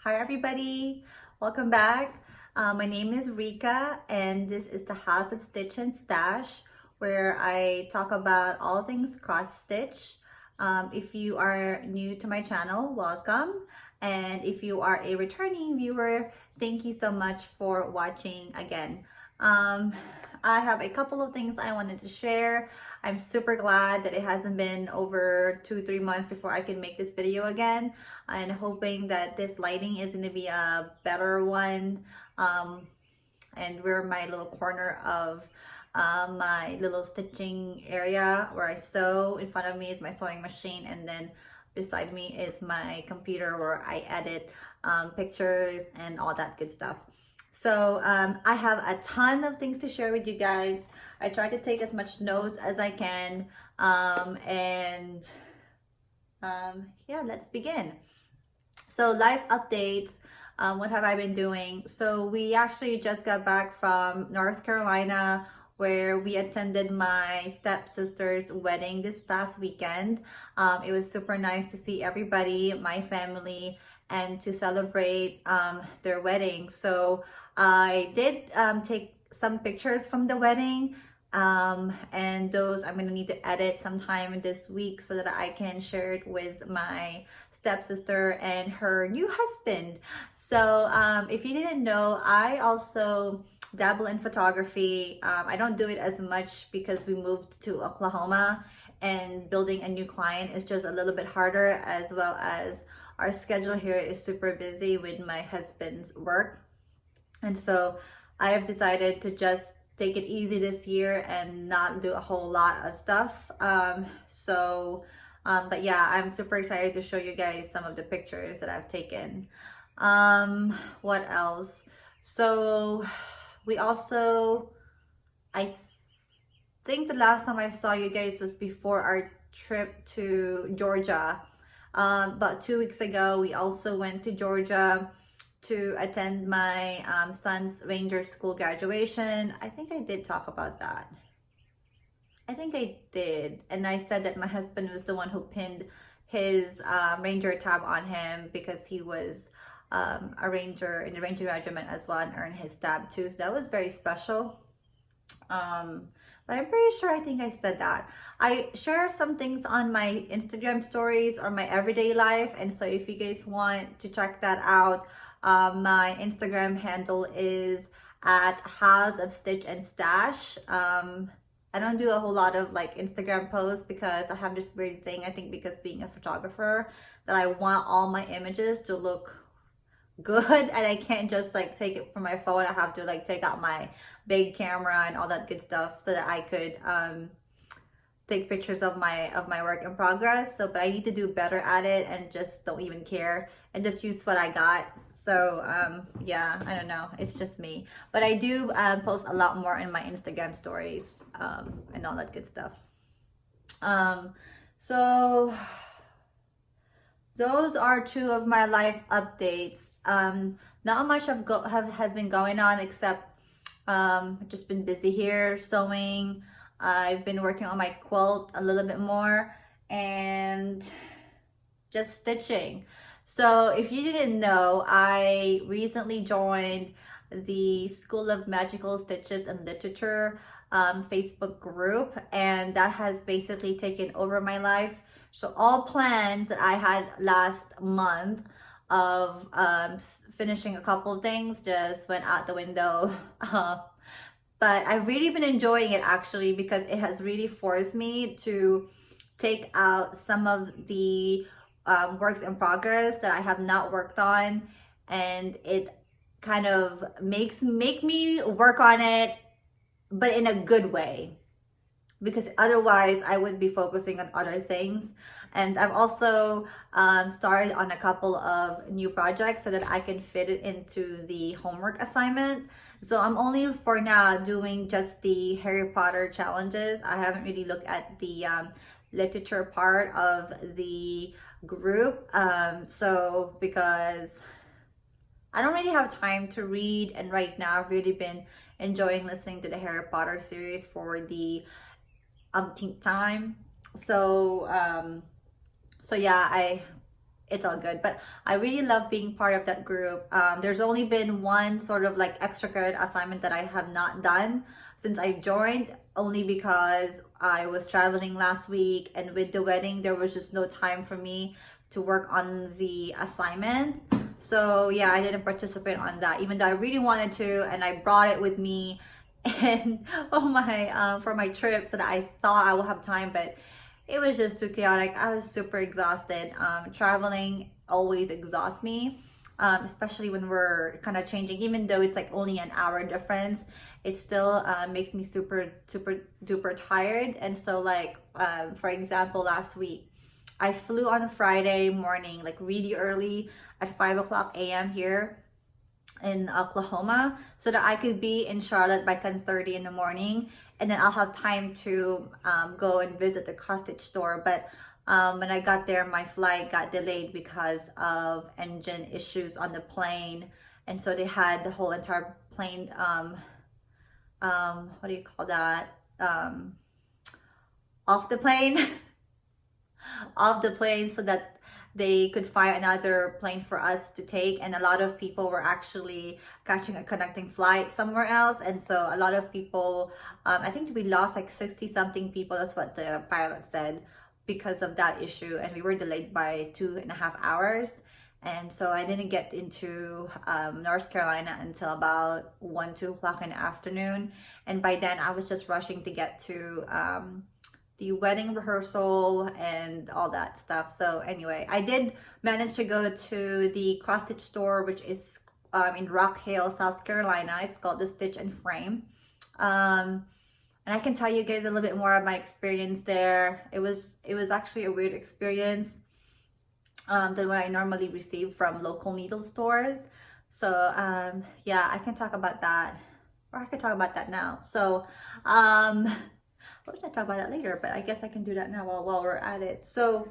Hi everybody, welcome back. My name is Rika and this is the House of Stitch and Stash where I talk about all things cross stitch. If you are new to my channel, welcome. And if you are a returning viewer, thank you so much for watching again. Um, I have a couple of things I wanted to share. I'm super glad that it hasn't been over 2-3 months before I can make this video again, and hoping that this lighting is going to be a better one. And we're in my little corner of my little stitching area where I sew. In front of me is my sewing machine, and then beside me is my computer where I edit pictures and all that good stuff. So I have a ton of things to share with you guys. I try to take as much notes as I can. Yeah, let's begin. So life updates. What have I been doing? So we actually just got back from North Carolina where we attended my stepsister's wedding this past weekend. It was super nice to see everybody, my family, and to celebrate their wedding. So I did take some pictures from the wedding, and those I'm gonna need to edit sometime this week so that I can share it with my stepsister and her new husband. So if you didn't know, I also dabble in photography. I don't do it as much because we moved to Oklahoma and building a new client is just a little bit harder, as well as our schedule here is super busy with my husband's work. And so I have decided to just take it easy this year and not do a whole lot of stuff. But yeah, I'm super excited to show you guys some of the pictures that I've taken. What else? So we also, I think the last time I saw you guys was before our trip to Georgia. About 2 weeks ago, we also went to Georgia to attend my son's Ranger School graduation. I think I did talk about that. I think I did. And I said that my husband was the one who pinned his Ranger tab on him because he was a Ranger in the Ranger Regiment as well and earned his tab too. So that was very special. But I'm pretty sure I think I said that. I share some things on my Instagram stories or my everyday life. And so if you guys want to check that out, my Instagram handle is at House of Stitch and Stash. I don't do a whole lot of like Instagram posts because I have this weird thing, I think because being a photographer, that I want all my images to look good and I can't just like take it from my phone. I have to like take out my big camera and all that good stuff so that I could take pictures of my work in progress. So but I need to do better at it and just don't even care and just use what I got. So yeah, I don't know, it's just me, but I do post a lot more in my Instagram stories and all that good stuff. So those are two of my life updates. Not much has been going on except I've just been busy here sewing. I've been working on my quilt a little bit more and just stitching. So if you didn't know, I recently joined the School of Magical Stitches and Literature Facebook group, and that has basically taken over my life. So all plans that I had last month of finishing a couple of things just went out the window. But I've really been enjoying it actually because it has really forced me to take out some of the works in progress that I have not worked on, and it kind of make me work on it, but in a good way, because otherwise I would be focusing on other things. And I've also started on a couple of new projects so that I can fit it into the homework assignment. So I'm only for now doing just the Harry Potter challenges. I haven't really looked at the literature part of the group. So because I don't really have time to read, and right now I've really been enjoying listening to the Harry Potter series for the umpteenth time. So yeah, it's all good. But I really love being part of that group. There's only been one sort of like extracurricular assignment that I have not done since I joined, only because I was traveling last week, and with the wedding, there was just no time for me to work on the assignment. So yeah, I didn't participate on that, even though I really wanted to, and I brought it with me and for my trip, so that I thought I will have time, but it was just too chaotic. I was super exhausted. Traveling always exhausts me, especially when we're kind of changing. Even though it's like only an hour difference, it still makes me super duper tired. And so like, for example, last week, I flew on a Friday morning, like really early at 5 o'clock a.m. here in Oklahoma, so that I could be in Charlotte by 10:30 in the morning, and then I'll have time to go and visit the cross stitch store. But when I got there, my flight got delayed because of engine issues on the plane, and so they had the whole entire plane what do you call that, off the plane off the plane, so that they could find another plane for us to take. And a lot of people were actually catching a connecting flight somewhere else, and so a lot of people, I think we lost like 60 something people, that's what the pilot said, because of that issue. And we were delayed by 2.5 hours, and so I didn't get into North Carolina until about 2 o'clock in the afternoon. And by then I was just rushing to get to the wedding rehearsal and all that stuff. So anyway, I did manage to go to the cross stitch store, which is in Rock Hill, South Carolina. It's called the Stitch and Frame. And I can tell you guys a little bit more of my experience there. It was actually a weird experience than what I normally receive from local needle stores. So yeah, I can talk about that, or I could talk about that now. So what should I talk about that later? But I guess I can do that now while we're at it. So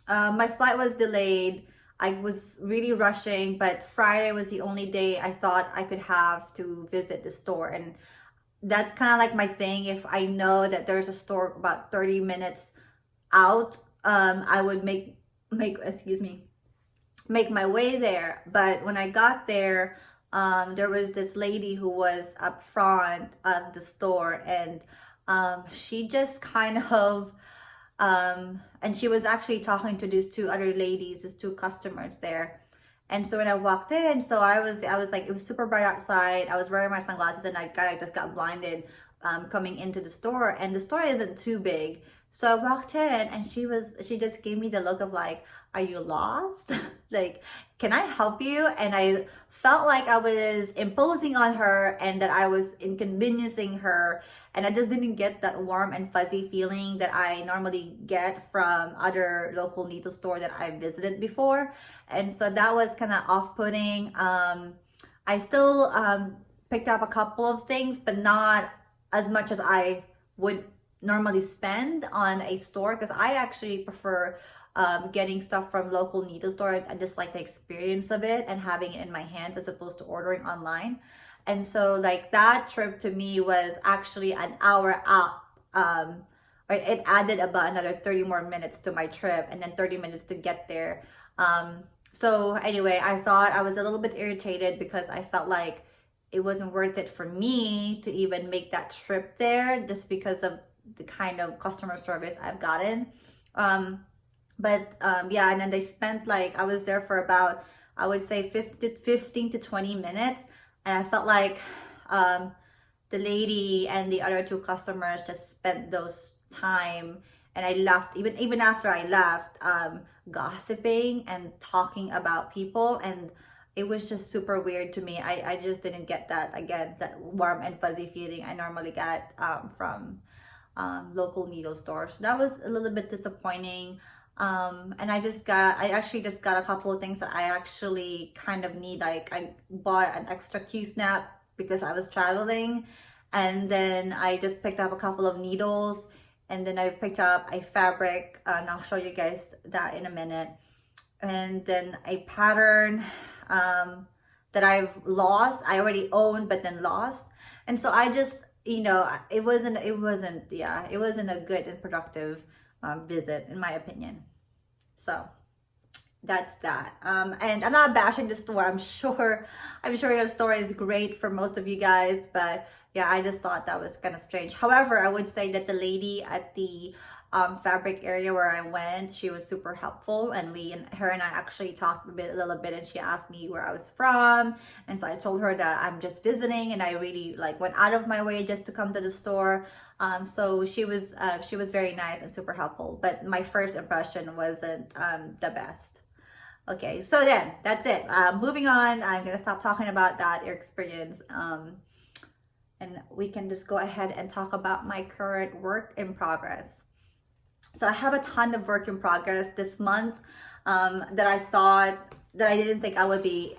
my flight was delayed. I was really rushing, but Friday was the only day I thought I could have to visit the store. And that's kind of like my thing. If I know that there's a store about 30 minutes out, I would make my way there. But when I got there, there was this lady who was up front of the store, and she just kind of and she was actually talking to these two other ladies, these two customers there. And so when I walked in, so I was like, it was super bright outside. I was wearing my sunglasses, and I just got blinded coming into the store. And the store isn't too big. So I walked in, and she just gave me the look of like, are you lost? Like, can I help you? And I felt like I was imposing on her and that I was inconveniencing her. And I just didn't get that warm and fuzzy feeling that I normally get from other local needle store that I visited before. And so that was kind of off-putting. I still picked up a couple of things, but not as much as I would normally spend on a store, because I actually prefer getting stuff from local needle store. I just like the experience of it and having it in my hands as opposed to ordering online. And so like that trip to me was actually an hour out. It added about another 30 more minutes to my trip, and then 30 minutes to get there. So anyway, I thought I was a little bit irritated because I felt like it wasn't worth it for me to even make that trip there, just because of the kind of customer service I've gotten. Yeah, and then they spent like, I was there for about, I would say 15 to 20 minutes. And I felt like the lady and the other two customers just spent those time, and I left, even after I left, gossiping and talking about people. And it was just super weird to me. I just didn't get that, again, that warm and fuzzy feeling I normally get from local needle stores. So that was a little bit disappointing. And I actually just got a couple of things that I actually kind of need. Like I bought an extra Q-snap because I was traveling, and then I just picked up a couple of needles, and then I picked up a fabric, and I'll show you guys that in a minute. And then a pattern that I've lost, I already owned but then lost. And so I just, it wasn't a good and productive visit, in my opinion. So that's that. And I'm not bashing the store. I'm sure the store is great for most of you guys, but yeah, I just thought that was kind of strange. However, I would say that the lady at the fabric area where I went, she was super helpful, and her and I actually talked a little bit, and she asked me where I was from, and so I told her that I'm just visiting, and I really like went out of my way just to come to the store. So she was very nice and super helpful, but my first impression wasn't the best. Okay, so then that's it. Moving on, I'm gonna stop talking about that experience, and we can just go ahead and talk about my current work in progress. So I have a ton of work in progress this month that I didn't think I would be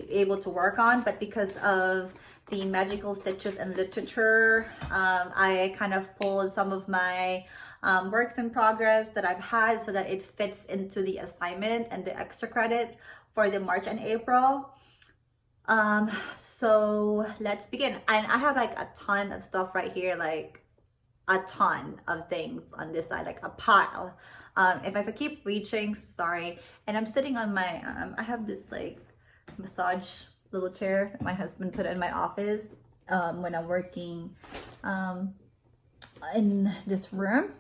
able to work on, but because of the magical stitches and literature, I kind of pulled some of my works in progress that I've had so that it fits into the assignment and the extra credit for the March and April. So let's begin. And I have like a ton of stuff right here, like a ton of things on this side, like a pile. If I keep reaching, sorry. And I'm sitting on my, I have this like massage little chair that my husband put in my office when I'm working in this room.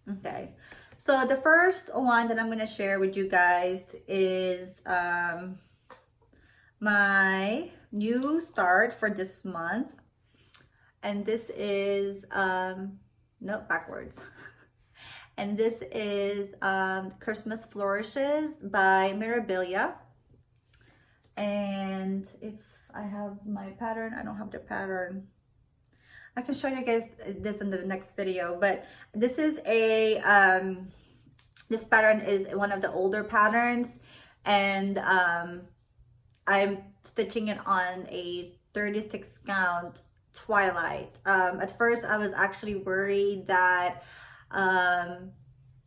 Okay, so the first one that I'm going to share with you guys is my new start for this month. And this is, no, backwards. And this is Christmas Flourishes by Mirabilia. And if I have my pattern, I don't have the pattern. I can show you guys this in the next video, but this is this pattern is one of the older patterns, and I'm stitching it on a 36 count Twilight. At first I was actually worried that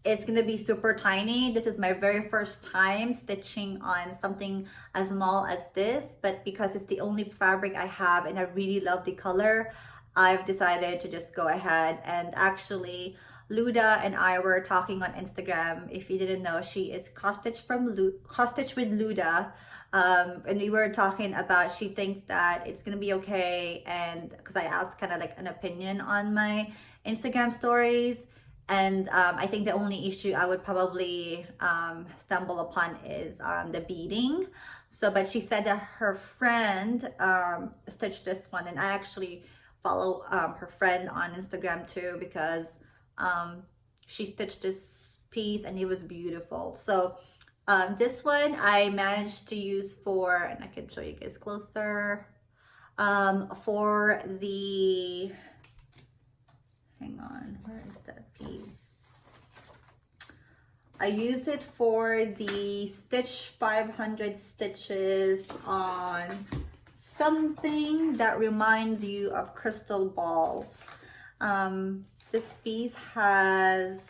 it's gonna be super tiny. This is my very first time stitching on something as small as this, but because it's the only fabric I have and I really love the color, I've decided to just go ahead. And actually Luda and I were talking on Instagram. If you didn't know, she is cross stitch with Luda. And we were talking about, she thinks that it's gonna be okay, and because I asked kind of like an opinion on my Instagram stories, and I think the only issue I would probably stumble upon is the beading. So, but she said that her friend stitched this one, and I actually follow her friend on Instagram too, because she stitched this piece and it was beautiful. So this one I managed to use for, and I can show you guys closer, for the, hang on, where is that piece? I used it for the Stitch 500 stitches on something that reminds you of crystal balls. This piece has,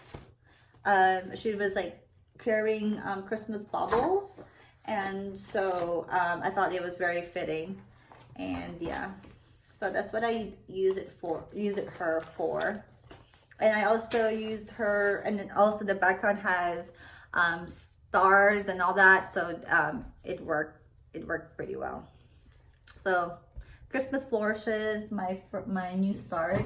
she was like carrying Christmas bubbles, and so I thought it was very fitting, and yeah, so that's what I use it her for. And I also used her, and then also the background has stars and all that, so it worked pretty well. So Christmas Flourishes, my new start.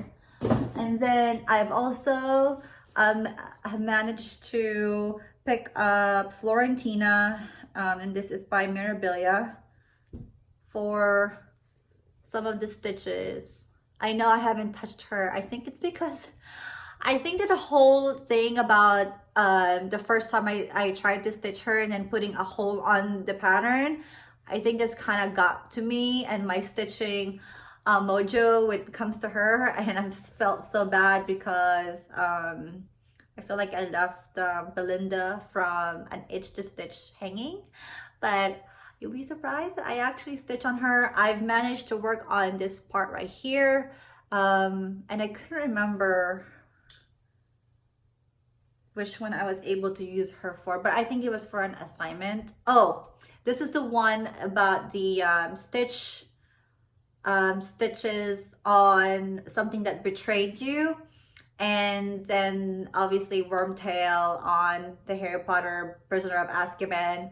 And then I've also have managed to pick up Florentina, and this is by Mirabilia, for some of the stitches. I know I haven't touched her. I think it's because I think that the whole thing about the first time I tried to stitch her and then putting a hole on the pattern, I think this kind of got to me and my stitching mojo when it comes to her, and I felt so bad because I feel like I left Belinda from an itch to stitch hanging, but you'll be surprised that I actually stitch on her. I've managed to work on this part right here, and I couldn't remember which one I was able to use her for, but I think it was for an assignment. Oh, this is the one about the stitches on something that betrayed you. And then obviously Wormtail on the Harry Potter Prisoner of Azkaban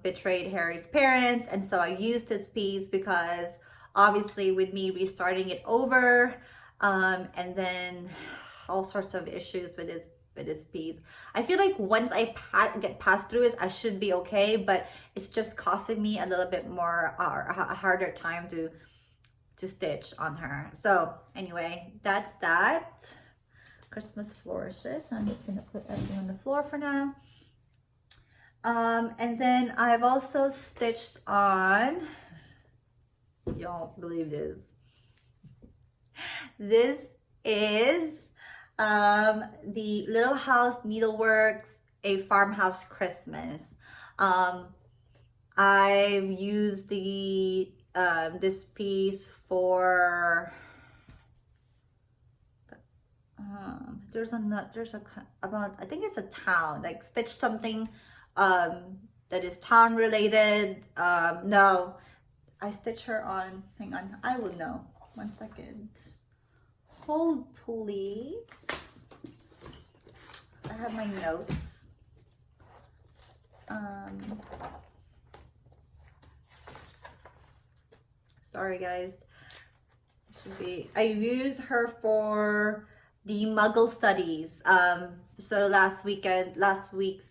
betrayed Harry's parents, and so I used his piece because obviously with me restarting it over, and then all sorts of issues with this piece. I feel like once I get past through it, I should be okay, but it's just costing me a little bit more a harder time to stitch on her. So anyway, that's that. Christmas flourishes. I'm just gonna put everything on the floor for now. And then I've also stitched on, y'all believe this. This is the Little House Needleworks, A Farmhouse Christmas. I've used the this piece for there's about, I think it's a town, like stitch something that is town related. No, I stitch her on, hang on, I will know, 1 second, hold please. I have my notes. Sorry guys, should be, I use her for the Muggle studies. So last week's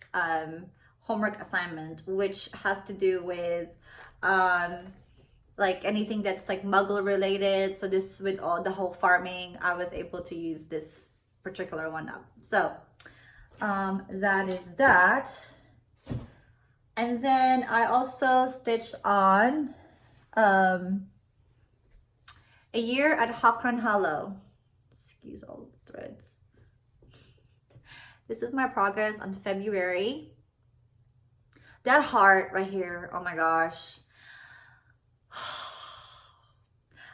homework assignment, which has to do with like anything that's like Muggle related. So this, with all the whole farming, I was able to use this particular one up. So that is that. And then I also stitched on A Year at Hawkrun Hollow. Excuse all the threads. This is my progress on February. That heart right here, oh my gosh.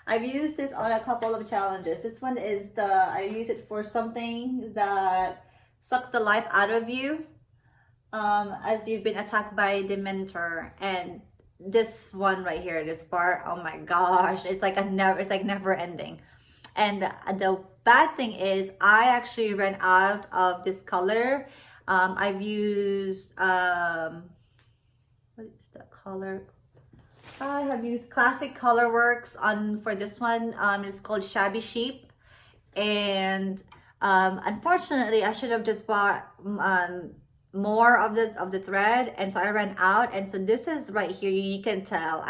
I've used this on a couple of challenges. This one is I use it for something that sucks the life out of you as you've been attacked by the mentor. And this one right here, this part, oh my gosh, it's like never ending. And the bad thing is I actually ran out of this color. I've used what is that color? I have used Classic Colorworks for this one. It's called Shabby Sheep, and unfortunately I should have just bought more of the thread, and so I ran out. And so this is right here, you can tell.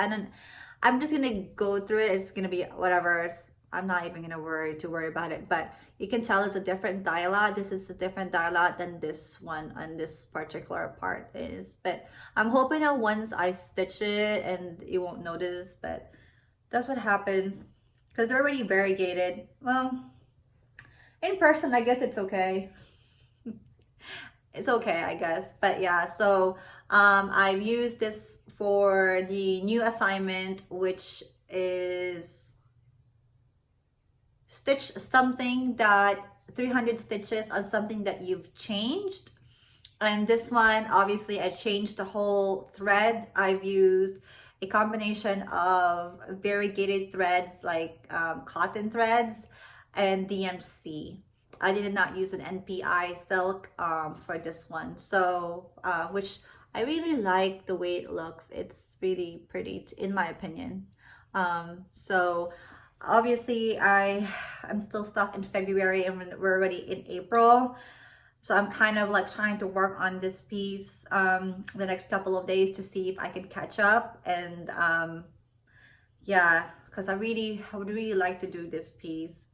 I'm just gonna go through it. It's gonna be whatever. I'm not even gonna worry about it, but you can tell it's a different dialog. This is a different dialog than this one on this particular part is. But I'm hoping that once I stitch it and you won't notice, but that's what happens because they're already variegated. Well, in person, I guess it's okay. It's okay, I guess. But yeah, so I've used this for the new assignment, which is stitch something that 300 stitches on something that you've changed. And this one, obviously I changed the whole thread. I've used a combination of variegated threads like cotton threads and DMC. I did not use an NPI silk for this one, so which I really like the way it looks. It's really pretty in my opinion. So obviously I'm still stuck in February and we're already in April, so I'm kind of like trying to work on this piece the next couple of days to see if I can catch up. And yeah, because I would really like to do this piece.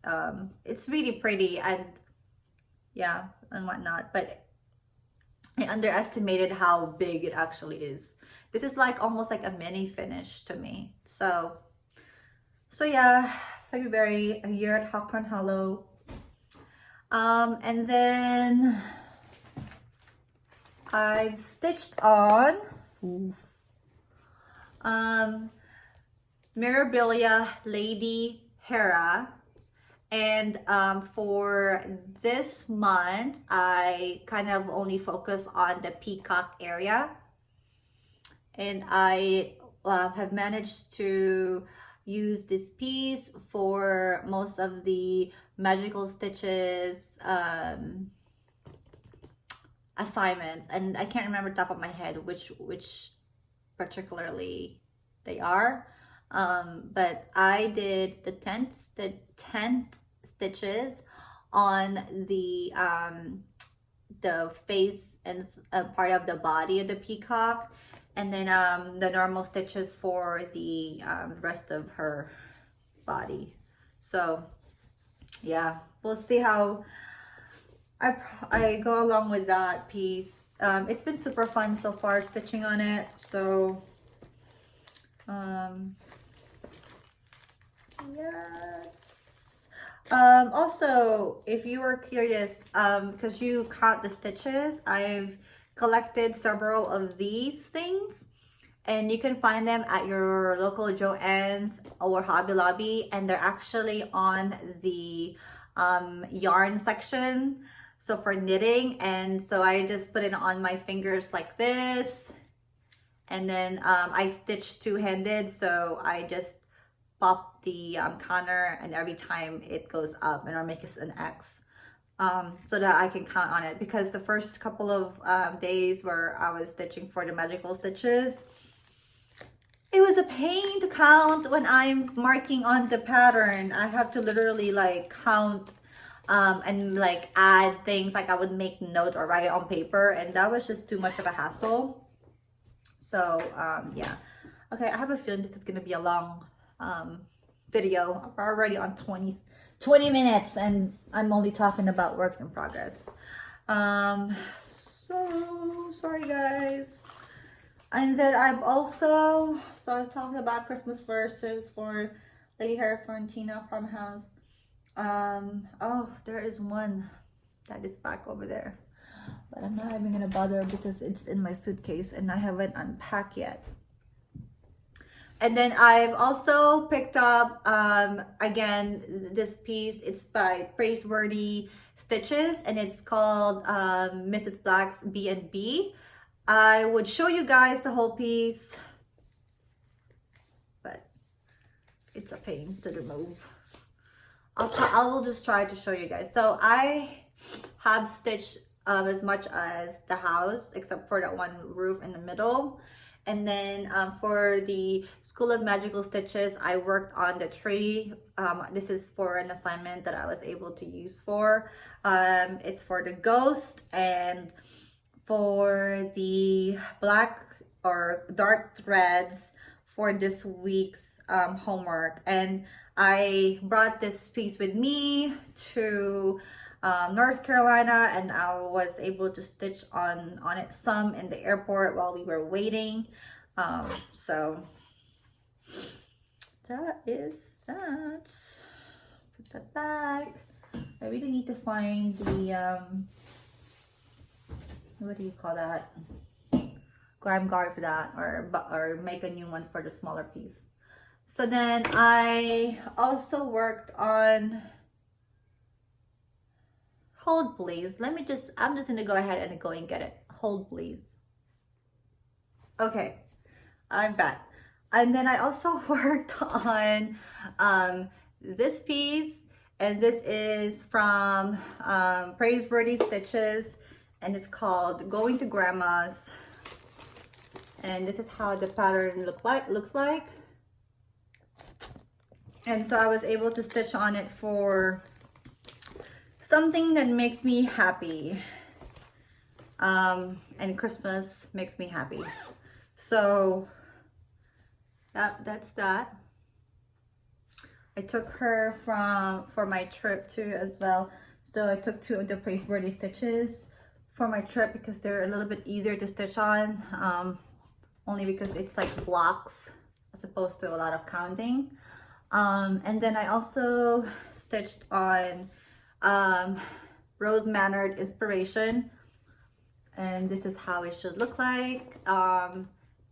It's really pretty and yeah and whatnot, but I underestimated how big it actually is. This is like almost like a mini finish to me. So yeah, February, A Year at Hawkrun Hollow. And then I've stitched on Mirabilia Lady Hera. And for this month, I kind of only focus on the peacock area. And I have managed to use this piece for most of the magical stitches assignments, and I can't remember top of my head which particularly they are. But I did the 10th stitches on the face and part of the body of the peacock, and then the normal stitches for the rest of her body. So yeah, we'll see how I go along with that piece. It's been super fun so far stitching on it. So yes. Also, if you were curious, because you caught the stitches, I've collected several of these things, and you can find them at your local Joann's or Hobby Lobby, and they're actually on the yarn section, so for knitting. And so I just put it on my fingers like this, and then I stitch two-handed, so I just pop the counter, and every time it goes up, and I'll make it an X, so that I can count on it. Because the first couple of days where I was stitching for the magical stitches, it was a pain to count when I'm marking on the pattern. I have to literally like count and like add things, like I would make notes or write it on paper, and that was just too much of a hassle. So yeah, okay, I have a feeling this is gonna be a long video. We're already on 20 minutes, and I'm only talking about works in progress. So sorry guys. And then I've also, so I talked about Christmas verses for Lady Hair Florentina Farmhouse. Oh, there is one that is back over there, but I'm not even gonna bother because it's in my suitcase and I haven't unpacked yet. And then I've also picked up, again, this piece. It's by Praiseworthy Stitches, and it's called Mrs. Black's B&B. I would show you guys the whole piece, but it's a pain to remove. I will just try to show you guys. So I have stitched as much as the house, except for that one roof in the middle. And then for the School of Magical Stitches, I worked on the tree. This is for an assignment that I was able to use for. It's for the ghost and for the black or dark threads for this week's homework. And I brought this piece with me to North Carolina, and I was able to stitch on it some in the airport while we were waiting. So that is that. Put that back. I really need to find the what do you call that, grime guard for that, or make a new one for the smaller piece. So then I also worked on, hold please, I'm just gonna go ahead and go and get it. Hold please. Okay, I'm back. And then I also worked on this piece, and this is from Praiseworthy Stitches, and it's called Going to Grandma's. And this is how the pattern looks like. And so I was able to stitch on it for something that makes me happy. And Christmas makes me happy. So that's that. I took her for my trip too as well. So I took two of the Praiseworthy Stitches for my trip because they're a little bit easier to stitch on. Only because it's like blocks as opposed to a lot of counting. And then I also stitched on Rose Mannered Inspiration, and this is how it should look like. I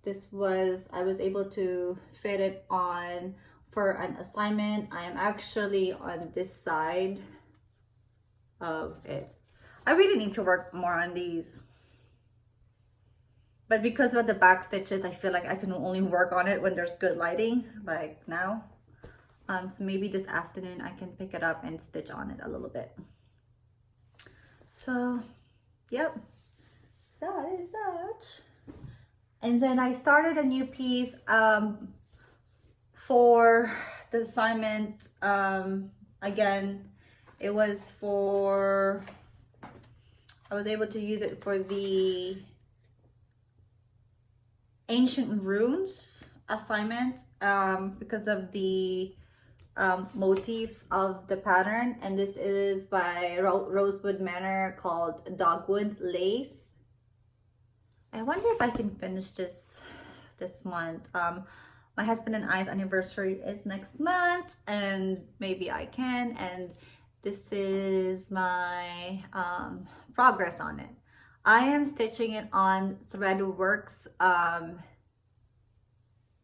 was able to fit it on for an assignment. I am actually on this side of it. I really need to work more on these, but because of the back stitches, I feel like I can only work on it when there's good lighting, like now. So maybe this afternoon I can pick it up and stitch on it a little bit. So, yep, that is that. And then I started a new piece for the assignment. Again, it was for, I was able to use it for the ancient runes assignment because of the motifs of the pattern. And this is by Rosewood Manor, called Dogwood Lace. I wonder if I can finish this month. My husband and I's anniversary is next month, and maybe I can. And this is my progress on it. I am stitching it on Threadworks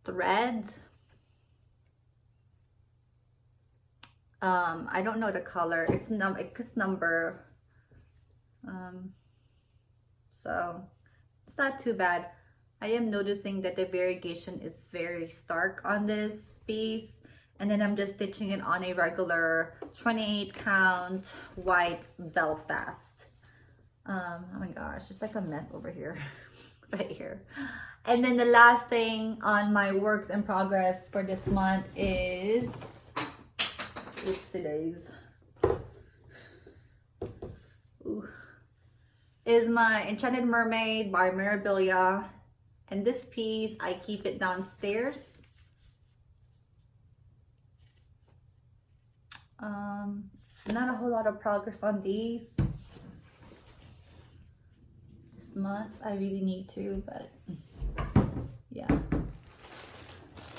thread. I don't know the color. It's number. So it's not too bad. I am noticing that the variegation is very stark on this piece. And then I'm just stitching it on a regular 28 count white Belfast. Oh my gosh, it's like a mess over here, right here. And then the last thing on my works in progress for this month is, oopsie days, is my Enchanted Mermaid by Mirabilia. And this piece, I keep it downstairs. Not a whole lot of progress on these this month. I really need to, but yeah.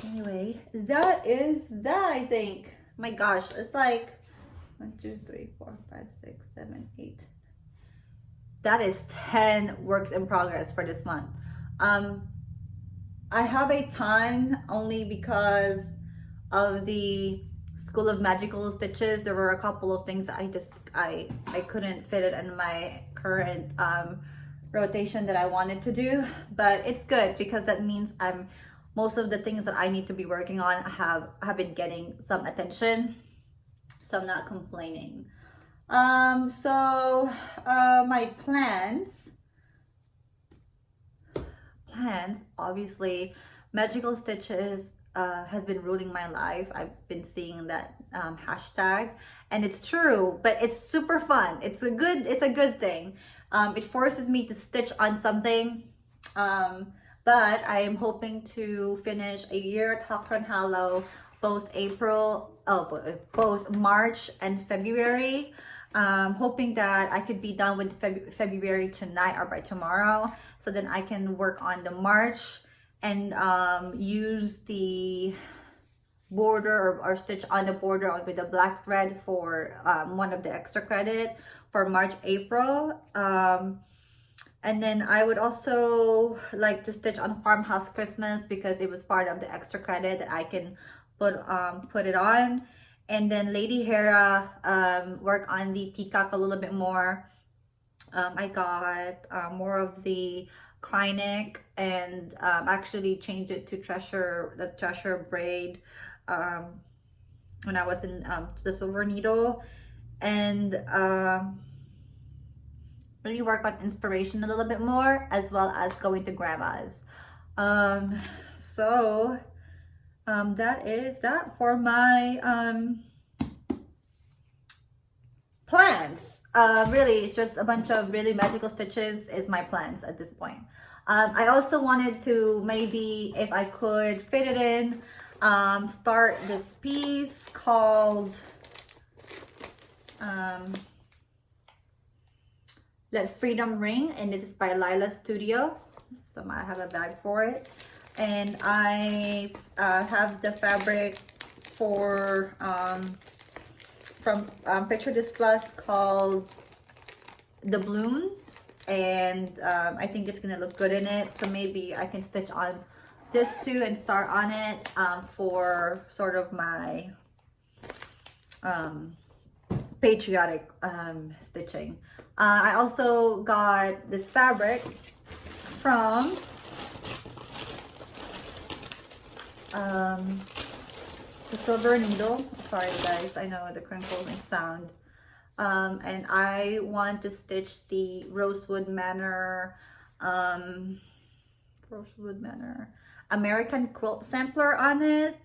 Anyway, that is that, I think. My gosh, it's like 1, 2, 3, 4, 5, 6, 7, 8. That is 10 works in progress for this month. I have a ton only because of the School of Magical Stitches. There were a couple of things that I couldn't fit it in my current rotation that I wanted to do, but it's good because that means most of the things that I need to be working on have been getting some attention, so I'm not complaining. My plans, obviously Magical Stitches has been ruling my life. I've been seeing that hashtag, and it's true, but it's super fun. It's a good thing. It forces me to stitch on something, but I am hoping to finish a year at Hawthorne Hollow both March and February. Hoping that I could be done with February tonight or by tomorrow, so then I can work on the March and use the border or stitch on the border with the black thread for one of the extra credit for March, April. And then I would also like to stitch on Farmhouse Christmas because it was part of the extra credit that I can put it on. And then Lady Hera, work on the peacock a little bit more. I got more of the Krynic and actually changed it to the treasure braid when I was in the Silver Needle, and really work on inspiration a little bit more, as well as going to grandma's. That is that for my plans. Really, it's just a bunch of really magical stitches is my plans at this point. I also wanted to, maybe if I could fit it in, start this piece called Let Freedom Ring, and this is by Lila Studio. So I have a bag for it, and I have the fabric for from Picture This Plus called The Bloom, and I think it's gonna look good in it, so maybe I can stitch on this too and start on it for sort of my patriotic stitching. I also got this fabric from the silver needle. Sorry guys, I know the crinkles make sound. And I want to stitch the Rosewood Manor, American quilt sampler on it.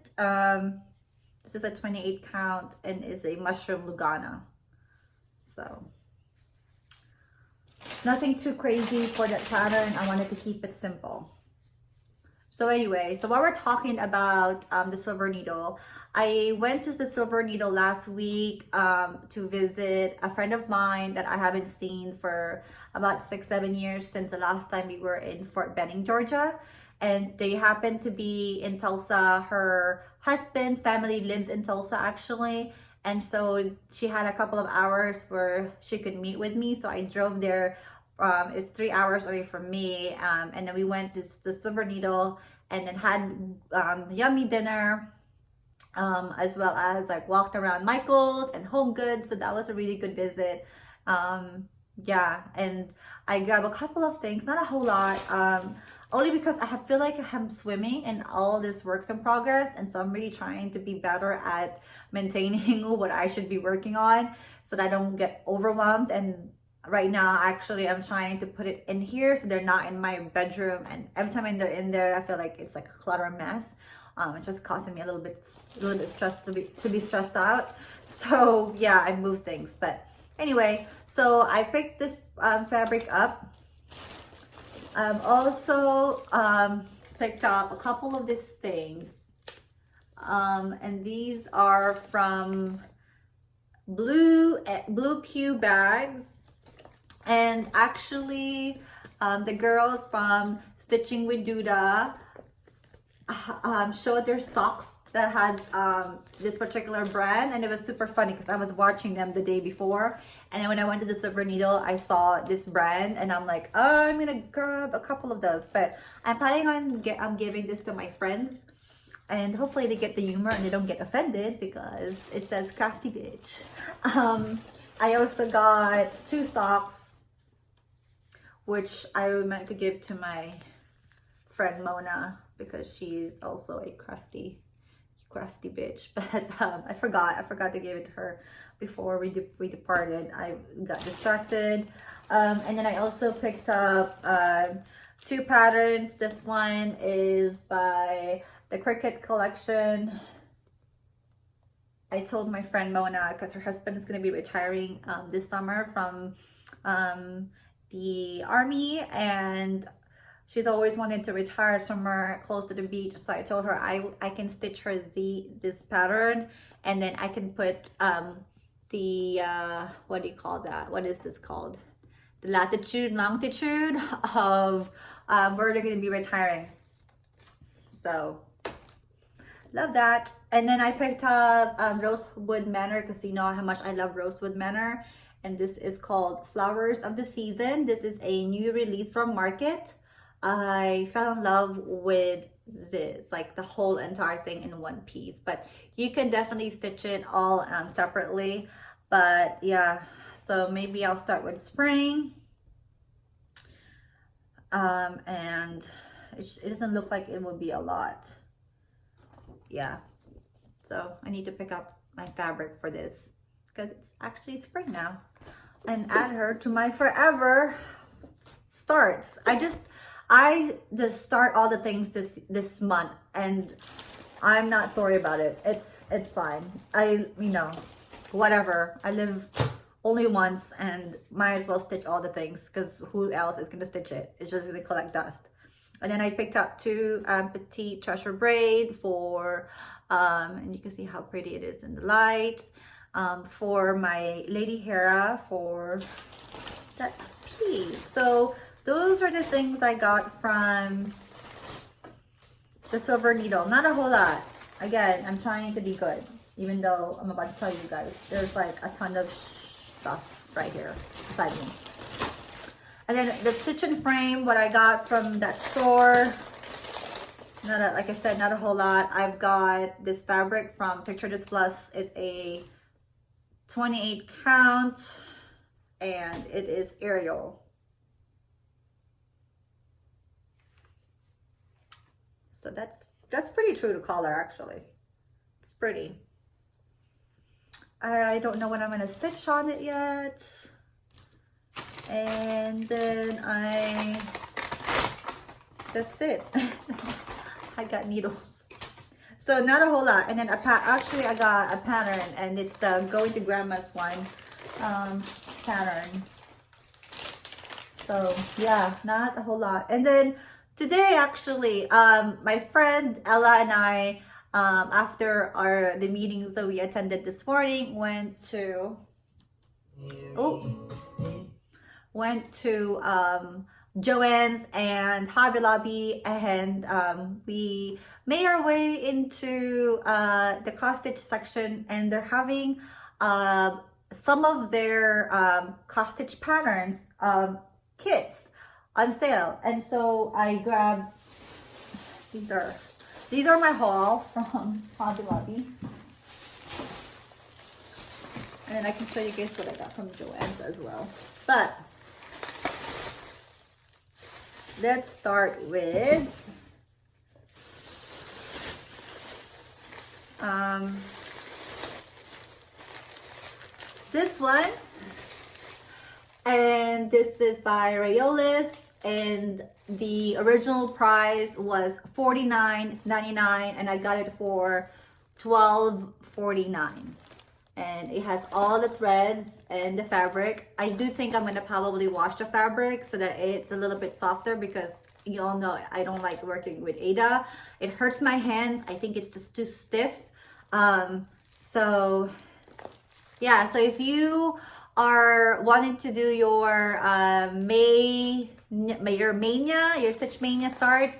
This is a 28 count and is a mushroom Lugana. So nothing too crazy for that pattern. I wanted to keep it simple. So anyway, so while we're talking about the silver needle, I went to the silver needle last week to visit a friend of mine that I haven't seen for about 6-7 years since the last time we were in Fort Benning, Georgia. And they happen to be in Tulsa. Her husband's family lives in Tulsa actually. And so she had a couple of hours where she could meet with me. So I drove there. It's 3 hours away from me. And then we went to the Silver Needle and then had yummy dinner, as well as like walked around Michael's and Home Goods. So that was a really good visit. Yeah, and I grabbed a couple of things, not a whole lot, only because I feel like I'm swimming in all this works in progress. And so I'm really trying to be better at maintaining what I should be working on so that I don't get overwhelmed. And right now, actually, I'm trying to put it in here so they're not in my bedroom. And every time they're in there, I feel like it's like a clutter mess. It's just causing me a little bit stressed to be stressed out. So yeah, I moved things. But anyway, so I picked this fabric up. I've also picked up a couple of these things. And these are from Blue Q bags. And actually, the girls from Stitching with Duda showed their socks that had this particular brand, and it was super funny because I was watching them the day before, and then when I went to the Silver Needle, I saw this brand, and I'm like, oh, I'm gonna grab a couple of those. But I'm planning on I'm giving this to my friends, and hopefully they get the humor and they don't get offended because it says crafty bitch. I also got 2 socks, which I meant to give to my friend Mona because she's also a crafty bitch. But I forgot to give it to her before we departed. I got distracted. And then I also picked up 2 patterns. This one is by the Cricut collection. I told my friend Mona, because her husband is going to be retiring this summer from the army, and she's always wanted to retire somewhere close to the beach. So I told her I can stitch her this pattern, and then I can put the what do you call that? What is this called? The latitude, longitude of where they're going to be retiring. So love that. And then I picked up Rosewood Manor because you know how much I love Rosewood Manor. And this is called Flowers of the Season. This is a new release from Market. I fell in love with this, like the whole entire thing in one piece. But you can definitely stitch it all separately. But yeah, so maybe I'll start with spring. And it doesn't look like it would be a lot. Yeah, so I need to pick up my fabric for this because it's actually spring now, and add her to my forever starts. I just start all the things this month, and I'm not sorry about it. It's fine. Whatever. I live only once and might as well stitch all the things because who else is gonna stitch it? It's just gonna collect dust. And then I picked up 2 petite treasure braid for, and you can see how pretty it is in the light, for my Lady Hera for that piece. So those are the things I got from the Silver Needle. Not a whole lot. Again, I'm trying to be good, even though I'm about to tell you guys, there's like a ton of stuff right here beside me. And then the stitch and frame, what I got from that store, like I said, not a whole lot. I've got this fabric from Picture This Plus. It's a 28 count, and it is Ariel. So that's pretty true to color, actually. It's pretty. I don't know what I'm gonna stitch on it yet. And then that's it. I got needles. So not a whole lot. And then actually I got a pattern, and it's the Going to Grandma's one pattern. So yeah, not a whole lot. And then today actually, my friend Ella and I, after the meetings that we attended this morning, went to Joann's and Hobby Lobby, and we made our way into the cross stitch section, and they're having some of their cross stitch patterns kits on sale. And so I grabbed these are my haul from Hobby Lobby, and I can show you guys what I got from Joann's as well. But let's start with this one, and this is by Rayolis, and the original price was $49.99, and I got it for $12.49. And it has all the threads and the fabric. I do think I'm gonna probably wash the fabric so that it's a little bit softer, because you all know I don't like working with Ada. It hurts my hands. I think it's just too stiff. So yeah, so if you are wanting to do your your Stitch Mania starts,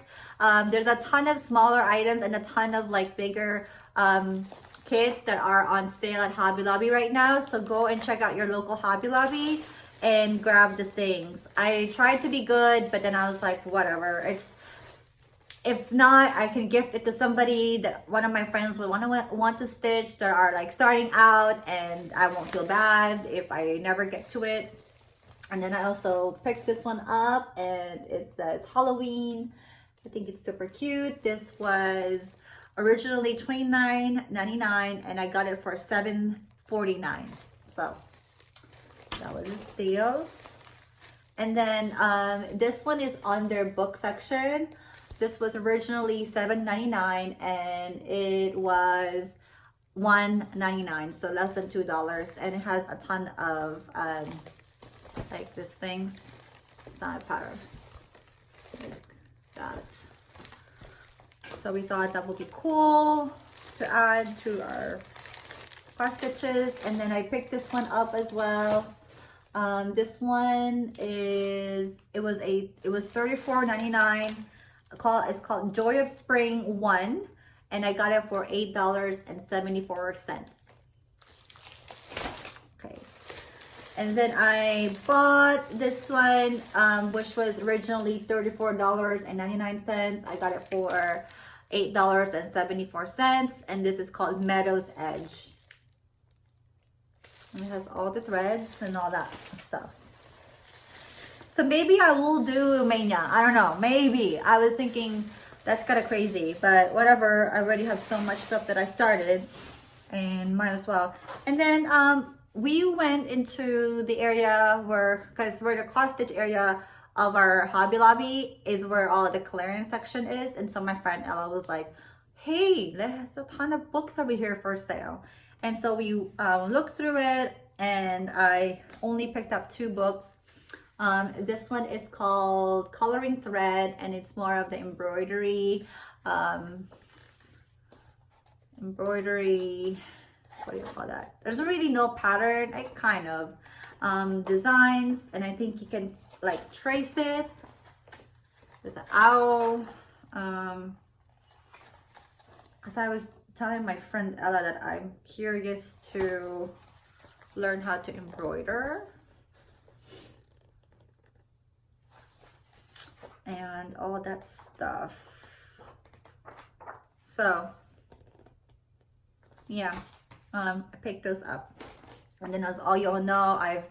there's a ton of smaller items and a ton of like bigger kits that are on sale at Hobby Lobby right now. So go and check out your local Hobby Lobby and grab the things. I tried to be good, but then I was like, whatever. If not, I can gift it to somebody that one of my friends would want to stitch, that are like starting out, and I won't feel bad if I never get to it. And then I also picked this one up, and it says Halloween. I think it's super cute. This was originally $29.99, and I got it for $7.49. So that was a steal. And then this one is on their book section. This was originally $7.99, and it was $1.99, so less than $2. And it has a ton of like these things. It's not a pattern. Like that. So we thought that would be cool to add to our cross stitches. And then I picked this one up as well. This one is it was $34.99. It's called Joy of Spring 1, and I got it for $8.74. Okay, and then I bought this one, which was originally $34.99. I got it for $8.74, and this is called Meadows Edge. And it has all the threads and all that stuff. So maybe I will do Mania. I don't know. Maybe. I was thinking that's kind of crazy, but whatever. I already have so much stuff that I started, and might as well. And then we went into the area because we're the cross stitch area of our Hobby Lobby is where all the clearance section is. And so my friend Ella was like, hey, there's a ton of books over here for sale. And so we looked through it, and I only picked up 2 books. This one is called Coloring Thread, and it's more of the embroidery, what do you call that? There's really no pattern, like kind of designs, and I think you can like trace it. There's an owl. As I was telling my friend Ella that I'm curious to learn how to embroider. And all that stuff. So yeah, I picked those up. And then as all y'all know, I've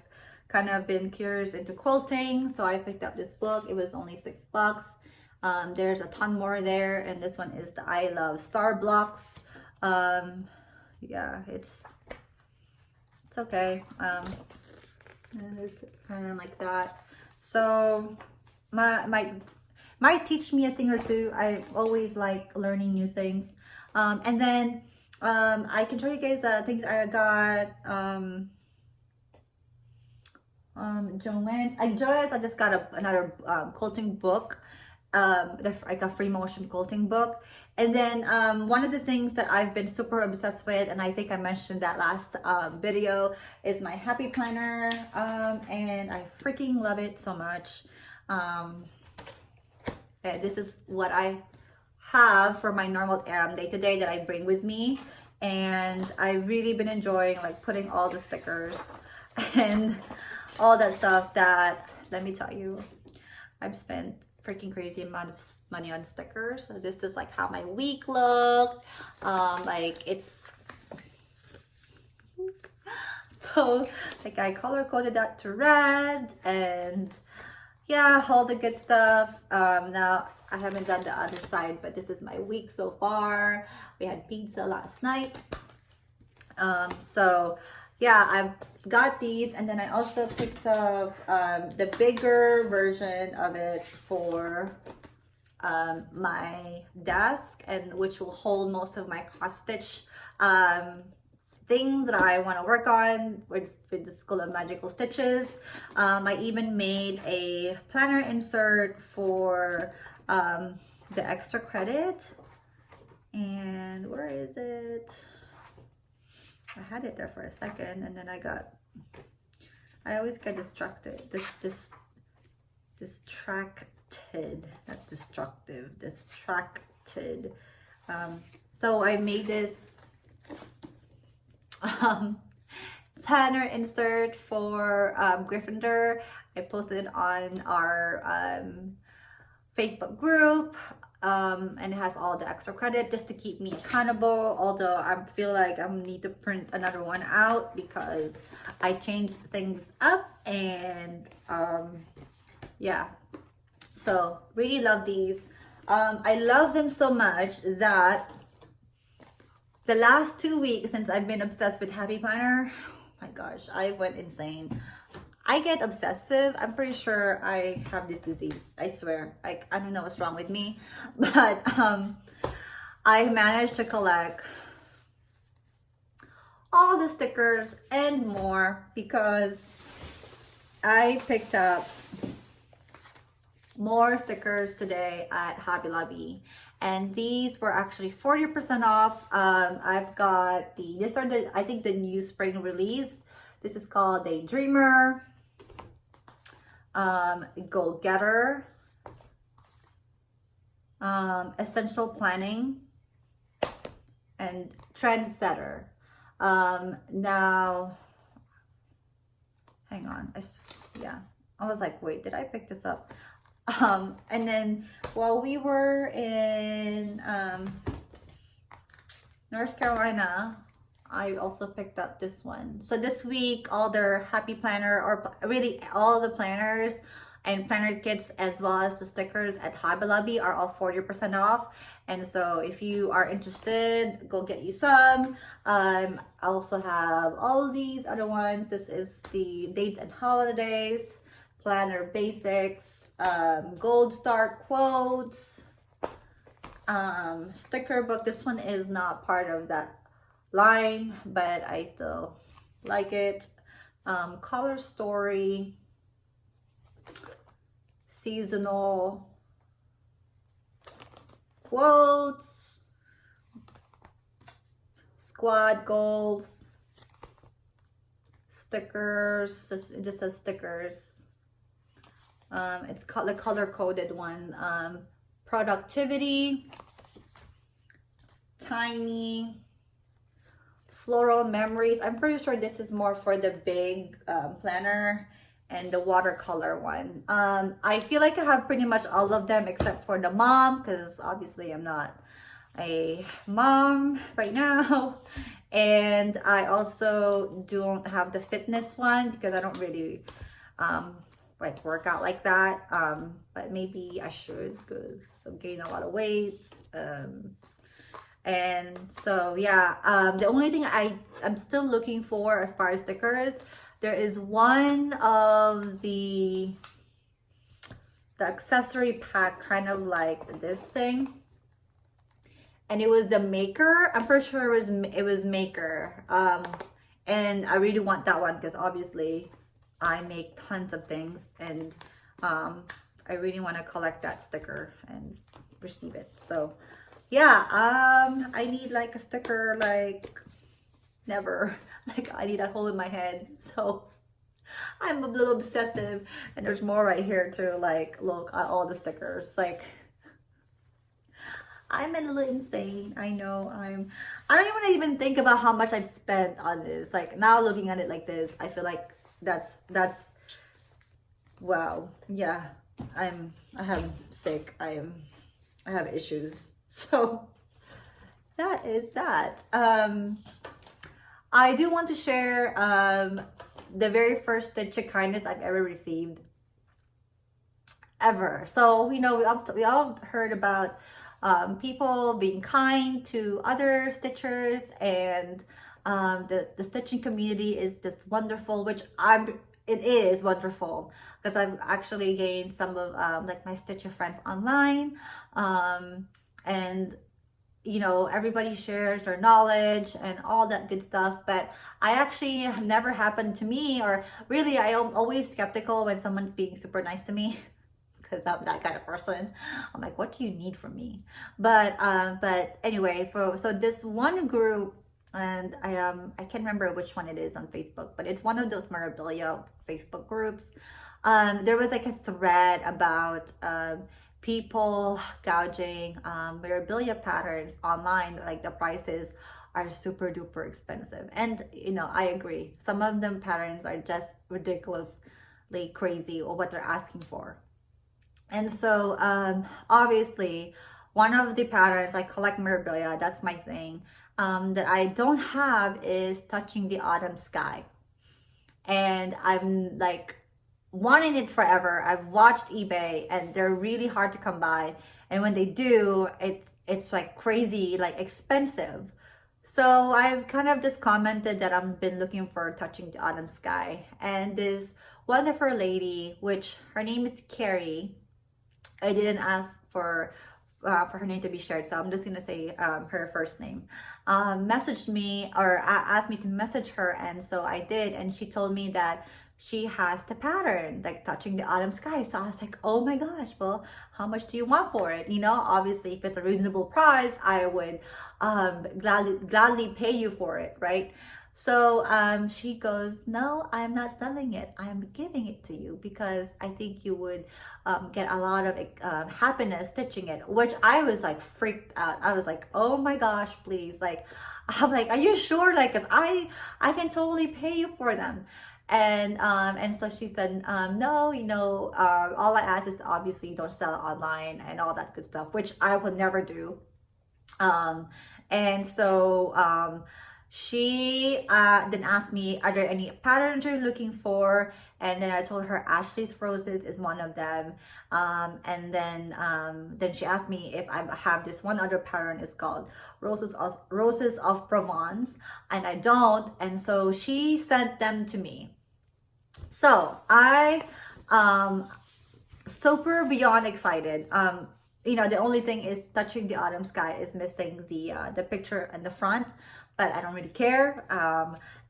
kind of been curious into quilting, so I picked up this book. It was only $6. There's a ton more there, and this one is the I Love Star Blocks Yeah, it's okay. And it's kind of like that. So might teach me a thing or two. I always like learning new things. And then I can show you guys things I got. Joanne's, I just got another quilting book, like a free motion quilting book. And then one of the things that I've been super obsessed with, and I think I mentioned that last video, is my happy planner. And I freaking love it so much. And this is what I have for my normal day-to-day that I bring with me. And I've really been enjoying like putting all the stickers and all that stuff that, let me tell you, I've spent freaking crazy amount of money on stickers. So this is like how my week looked. Like it's so like I color coded that to red, and yeah, all the good stuff. Now I haven't done the other side, but this is my week so far. We had pizza last night. So yeah, I've got these, and then I also picked up the bigger version of it for my desk, and which will hold most of my cross stitch things that I want to work on with the School of Magical Stitches. I even made a planner insert for the extra credit. And where is it? I had it there for a second, and then I always get distracted. Distracted, not destructive, distracted. So I made this planner insert for Gryffindor. I posted it on our Facebook group. And it has all the extra credit just to keep me accountable, although I feel like I need to print another one out because I changed things up. And yeah, so really love these. I love them so much that the last 2 weeks since I've been obsessed with Happy Planner, oh my gosh, I went insane. I get obsessive. I'm pretty sure I have this disease. I swear. Like, I don't know what's wrong with me. But I managed to collect all the stickers and more because I picked up more stickers today at Hobby Lobby. And these were actually 40% off. I've got these are I think the new spring release. This is called Daydreamer, Goal Getter, Essential Planning, and Trendsetter. Now, hang on. Yeah, I was like, wait, did I pick this up? And then while we were in North Carolina, I also picked up this one. So this week, all their Happy Planner, or really all the planners and planner kits, as well as the stickers at Hobby Lobby, are all 40% off. And so if you are interested, go get you some. I also have all of these other ones. This is the Dates and Holidays, Planner Basics, Gold Star Quotes, sticker book. This one is not part of that line, but I still like it. Color Story, Seasonal Quotes, Squad Goals, Stickers. It just says stickers. It's the color coded one. Productivity, Tiny, Floral Memories. I'm pretty sure this is more for the big planner, and the watercolor one. I feel like I have pretty much all of them except for the mom, because obviously I'm not a mom right now. And I also don't have the fitness one because I don't really like work out like that. But maybe I should, because I'm gaining a lot of weight. And so yeah, the only thing I'm still looking for as far as stickers, there is one of the accessory pack, kind of like this thing, and it was the maker. I'm pretty sure it was maker. And I really want that one because obviously I make tons of things, and I really want to collect that sticker and receive it. So yeah, I need like a sticker like never. Like I need a hole in my head. So I'm a little obsessive, and there's more right here to like look at all the stickers. Like I'm a little insane. I know I don't want to even think about how much I've spent on this. Like now looking at it like this, I feel like that's wow. Yeah. I have sick. I have issues. So that is that. I do want to share the very first stitch of kindness I've ever received ever. So we all heard about people being kind to other stitchers, and the stitching community is just wonderful, which it is wonderful because I've actually gained some of like my stitcher friends online, and everybody shares their knowledge and all that good stuff. But I actually have never happened to me, or really I'm always skeptical when someone's being super nice to me because I'm that kind of person. I'm like, what do you need from me? But anyway, so this one group, and I can't remember which one it is on Facebook, but it's one of those memorabilia Facebook groups. There was like a thread about people gouging memorabilia patterns online. Like the prices are super duper expensive, and I agree, some of them patterns are just ridiculously crazy or what they're asking for. And so obviously one of the patterns, I collect memorabilia, that's my thing, that I don't have is touching the autumn sky. And I'm like wanting it forever. I've watched eBay and they're really hard to come by, and when they do, it's like crazy, like expensive. So I've kind of just commented that I've been looking for touching the autumn sky, and this wonderful lady, which her name is Carrie, I didn't ask for her name to be shared, so I'm just gonna say her first name. Messaged me, or asked me to message her, and so I did, and she told me that she has the pattern, like touching the autumn sky. So I was like, oh my gosh, well, how much do you want for it? Obviously, if it's a reasonable price, I would gladly pay you for it, right? So she goes, no, I'm not selling it. I'm giving it to you because I think you would get a lot of happiness stitching it, which I was like freaked out. I was like, oh my gosh, please. Like, I'm like, are you sure? Like, cause I can totally pay you for them. And so she said, no, all I ask is obviously don't sell it online and all that good stuff, which I would never do. And so she then asked me, are there any patterns you're looking for? And then I told her Ashley's Roses is one of them. And then she asked me if I have this one other pattern. It's called Roses of Provence, and I don't. And so she sent them to me. So I super beyond excited. The only thing is touching the autumn sky is missing the picture in the front, but I don't really care.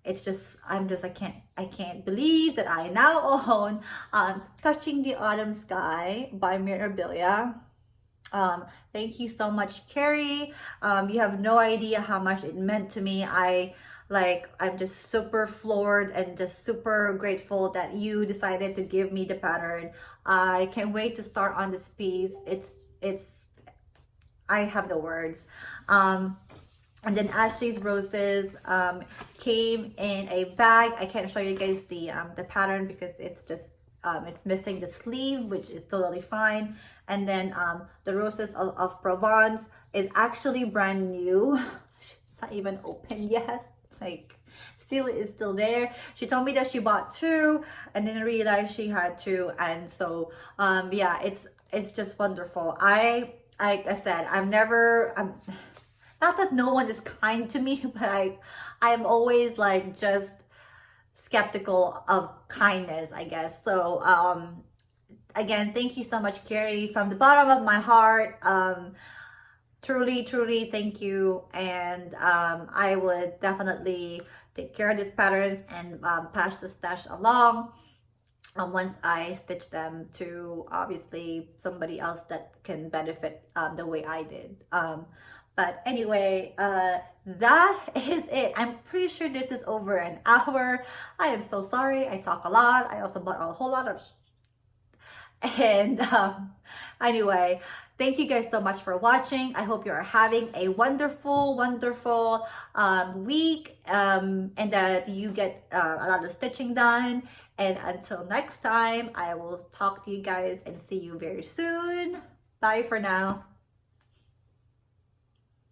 It's just I can't believe that I now own Touching the Autumn Sky by Mirabilia. Thank you so much, Carrie. You have no idea how much it meant to me. I'm just super floored and just super grateful that you decided to give me the pattern. I can't wait to start on this piece. I have no words. And then Ashley's Roses came in a bag. I can't show you guys the pattern because it's just it's missing the sleeve, which is totally fine. And then the Roses of Provence is actually brand new. It's not even open yet. Like, seal is still there. She told me that she bought two, and then realized she had two, and so yeah, it's just wonderful. Like I said, not that no one is kind to me, but I'm always like just skeptical of kindness, I guess. So again, thank you so much, Carrie, from the bottom of my heart. Truly, truly, thank you. And I would definitely take care of these patterns and pass the stash along once I stitch them to obviously somebody else that can benefit the way I did. But anyway, that is it. I'm pretty sure this is over an hour. I am so sorry. I talk a lot. I also bought a whole lot of and anyway, thank you guys so much for watching. I hope you are having a wonderful, wonderful week and that you get a lot of stitching done. And until next time, I will talk to you guys and see you very soon. Bye for now.